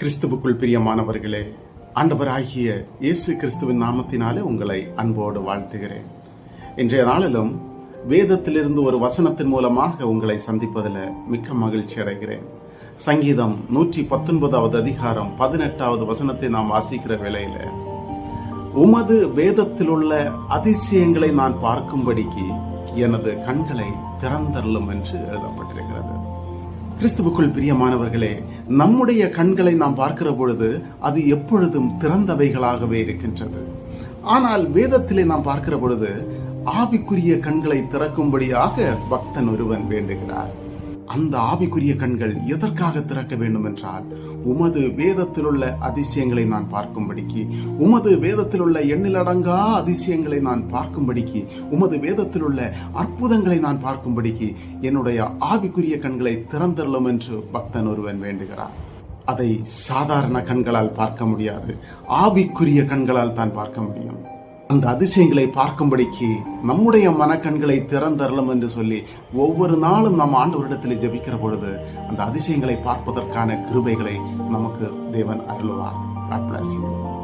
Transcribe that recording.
கிறிஸ்துவுக்குள் பிரியமானவர்களே, ஆண்டவராகிய இயேசு கிறிஸ்துவின் நாமத்தினாலே உங்களை அன்போடு வாழ்த்துகிறேன். இன்றைய நாளிலும் வேதத்திலிருந்து ஒரு வசனத்தின் மூலமாக உங்களை சந்திப்பதில் மிக்க மகிழ்ச்சி அடைகிறேன். சங்கீதம் 119வது அதிகாரம் 18வது வசனத்தை நாம் வாசிக்கிற வேளையில, உமது வேதத்தில் உள்ள அதிசயங்களை நான் பார்க்கும்படிக்கு எனது கண்களை திறந்தருளும் என்று எழுதப்பட்டிருக்கிறது. கிறிஸ்துவுக்குள் பிரியமானவர்களே, நம்முடைய கண்களை நாம் பார்க்கிற பொழுது அது எப்பொழுதும் திறந்தவைகளாகவே இருக்கின்றது. ஆனால் வேதத்திலே நாம் பார்க்கிற பொழுது ஆவிக்குரிய கண்களை திறக்கும்படியாக பக்தன் ஒருவன் வேண்டுகிறார். அந்த ஆவிக்குரிய கண்கள் எதற்காக திறக்க வேண்டும் என்றால், உமது வேதத்தில் உள்ள அதிசயங்களை நான் பார்க்கும்படிக்கு, உமது வேதத்தில் உள்ள எண்ணிலடங்கா அதிசயங்களை நான் பார்க்கும்படிக்கு, உமது வேதத்தில் உள்ள அற்புதங்களை நான் பார்க்கும்படிக்கு என்னுடைய ஆவிக்குரிய கண்களை திறந்தருளும் என்று பக்தன் ஒருவன் வேண்டுகிறார். அதை சாதாரண கண்களால் பார்க்க முடியாது, ஆவிக்குரிய கண்களால் தான் பார்க்க முடியும். அந்த அதிசயங்களை பார்க்கும்படிக்கு நம்முடைய மனக்கண்களை திறந்தரலும் என்று சொல்லி ஒவ்வொரு நாளும் நாம் ஆண்டவரிடத்தில் ஜெபிக்கிற பொழுது அந்த அதிசயங்களை பார்ப்பதற்கான கிருபைகளை நமக்கு தேவன் அருளுவார். God bless you.